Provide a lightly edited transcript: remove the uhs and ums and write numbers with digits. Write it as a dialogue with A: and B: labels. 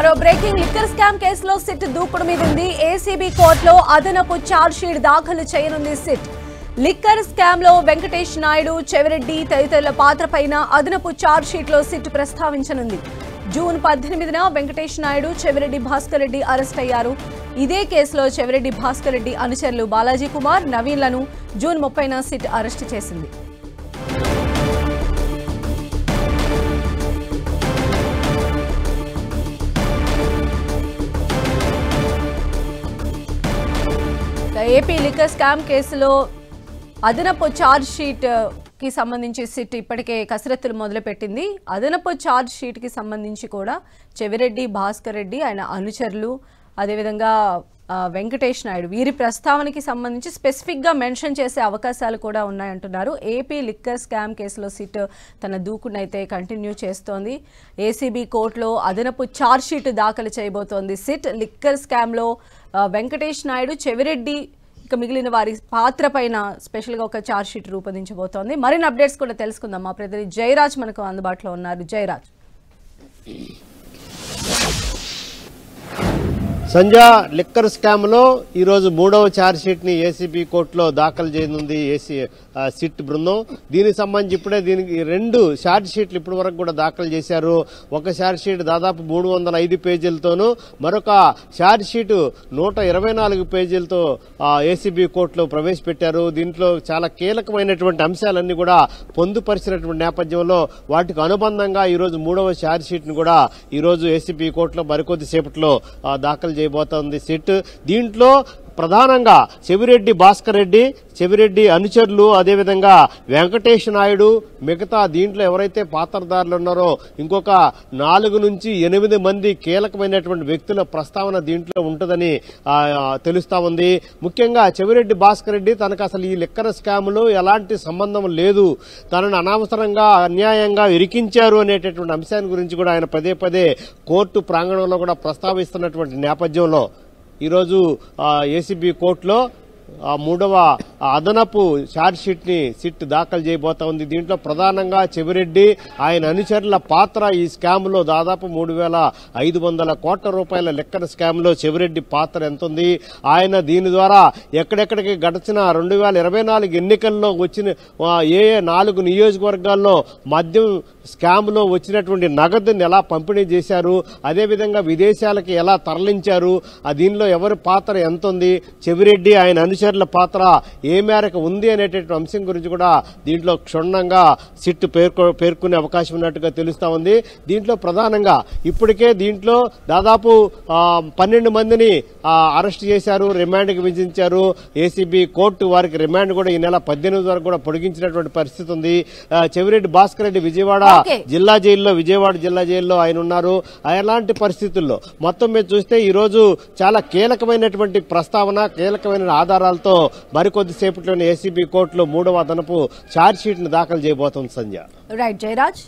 A: మరో breaking liquor scam కేసులో SIT దూకుడు మీద ఉంది. ఏసీబీ కోర్టులో అదనపు ఛార్జ్ షీట్ దాఖలు చేయనుంది సిట్. లిక్కర్ స్కామ్ లో వెంకటేష్ నాయుడు, చెవిరెడ్డి తదితరుల పాత్రపైన అదనపు ఛార్జ్ షీట్ లో సిట్ ప్రస్తావించనుంది. జూన్ 18న వెంకటేష్ నాయుడు, చెవిరెడ్డి భాస్కర్ రెడ్డి అరెస్ట్ అయ్యారు. ఇదే కేసులో చెవిరెడ్డి భాస్కర్ రెడ్డి అనుచరులు బాలాజీ కుమార్, నవీన్లను జూన్ 30న సిట్ అరెస్ట్ చేసింది. ఏపీ లిక్కర్ స్కామ్ కేసులో అదనపు ఛార్జ్ షీట్ కి సంబంధించి సిట్ ఇప్పటికే కసరత్తులు మొదలుపెట్టింది. అదనపు ఛార్జ్ షీట్ కి సంబంధించి కూడా చెవిరెడ్డి భాస్కర్ రెడ్డి, ఆయన అనుచరులు, అదేవిధంగా వెంకటేష్ నాయుడు వీరి ప్రస్తావనకి సంబంధించి స్పెసిఫిక్ గా మెన్షన్ చేసే అవకాశాలు కూడా ఉన్నాయంటున్నారు. ఏపీ లిక్కర్ స్కామ్ కేసులో సిట్ తన దూకునైతే కంటిన్యూ చేస్తోంది. ఏసీబీ కోర్టులో అదనపు ఛార్జ్ షీట్ దాఖలు చేయబోతోంది సిట్. లిక్కర్ స్కామ్ లో వెంకటేష్ నాయుడు, చెవిరెడ్డి ఇక మిగిలిన వారి పాత్ర పైన స్పెషల్ గా ఒక ఛార్జ్ షీట్ రూపొందించబోతోంది. మరిన్ని అప్డేట్స్ కూడా తెలుసుకుందాం. మా ప్రతినిధి జయరాజ్ మనకు అందుబాటులో ఉన్నారు. జయరాజ్.
B: సంజా, లిక్కర్ స్కామ్ లో ఈ రోజు 3వ ఛార్జ్ షీట్ ని ఏసీబీ కోర్టులో దాఖలు చేయనుంది సిట్ బృందం. దీనికి సంబంధించి ఇప్పుడే దీనికి 2 ఛార్జ్ షీట్లు ఇప్పటి వరకు కూడా దాఖలు చేశారు. ఒక ఛార్జ్ షీట్ దాదాపు 305 పేజీలతోనూ, మరొక ఛార్జ్ షీట్ 124 పేజీలతో ఏసీబీ కోర్టులో ప్రవేశపెట్టారు. దీంట్లో చాలా కీలకమైనటువంటి అంశాలన్నీ కూడా పొందుపరిచినటువంటి నేపథ్యంలో వాటికి అనుబంధంగా ఈ రోజు 3వ ఛార్జ్ షీట్ ను కూడా ఈ రోజు ఏసీబీ కోర్టులో మరికొద్ది సేపట్లో దాఖలు చేయబోతోంది సిట్. దీంట్లో ప్రధానంగా చెవిరెడ్డి భాస్కర్ రెడ్డి, చెవిరెడ్డి అనుచరులు, అదేవిధంగా వెంకటేష్ నాయుడు, మిగతా దీంట్లో ఎవరైతే పాత్రధారులు ఉన్నారో ఇంకొక 4 నుంచి 8 మంది కీలకమైనటువంటి వ్యక్తుల ప్రస్తావన దీంట్లో ఉంటుందని తెలుస్తా ఉంది. ముఖ్యంగా చెవిరెడ్డి భాస్కర్ రెడ్డి తనకు అసలు ఈ లిక్కర్ స్కామ్ లో ఎలాంటి సంబంధం లేదు, తనను అనవసరంగా అన్యాయంగా ఇరికించారు అనేటటువంటి అంశాన్ని గురించి కూడా ఆయన పదే పదే కోర్టు ప్రాంగణంలో కూడా ప్రస్తావిస్తున్నటువంటి నేపథ్యంలో ఈరోజు ఏసీబీ కోర్టులో 3వ అదనపు ఛార్జ్ షీట్ ని సిట్ దాఖలు చేయబోతా ఉంది. దీంట్లో ప్రధానంగా చెవిరెడ్డి, ఆయన అనుచరుల పాత్ర ఈ స్కామ్ లో దాదాపు 3,500 కోట్ల రూపాయల లిక్కర్ స్కామ్ లో చెవిరెడ్డి పాత్ర ఎంత ఉంది, ఆయన దీని ద్వారా ఎక్కడెక్కడికి గడిచిన 2024 ఎన్నికల్లో వచ్చిన ఏ 4 నియోజకవర్గాల్లో మద్యం స్కామ్ లో వచ్చినటువంటి నగదుని ఎలా పంపిణీ చేశారు, అదేవిధంగా విదేశాలకి ఎలా తరలించారు, దీనిలో ఎవరి పాత్ర ఎంత ఉంది, చెవిరెడ్డి ఆయన అనుచరుల పాత్ర ఏ మేరకు ఉంది అనేటటువంటి అంశం గురించి కూడా దీంట్లో క్షుణ్ణంగా సిట్ పేర్కొనే అవకాశం ఉన్నట్టుగా తెలుస్తా ఉంది. దీంట్లో ప్రధానంగా ఇప్పటికే దీంట్లో దాదాపు 12 మందిని అరెస్ట్ చేశారు, రిమాండ్కి విధించారు. ఏసీబీ కోర్టు వారికి రిమాండ్ కూడా ఈ నెల 18 వరకు కూడా పొడిగించినటువంటి పరిస్థితి ఉంది. చెవిరెడ్డి భాస్కర్ రెడ్డి విజయవాడ జిల్లా జైల్లో ఆయన ఉన్నారు. అలాంటి పరిస్థితుల్లో మొత్తం మీద చూస్తే ఈ రోజు చాలా కీలకమైనటువంటి ప్రస్తావన, కీలకమైన ఆధారాలతో మరికొద్ది సేపట్లోనే ఏసీబీ కోర్టులో 3వ అదనపు ఛార్జ్ షీట్ ను దాఖలు చేయబోతోంది. సంజయ్.
A: రైట్ జయరాజ్.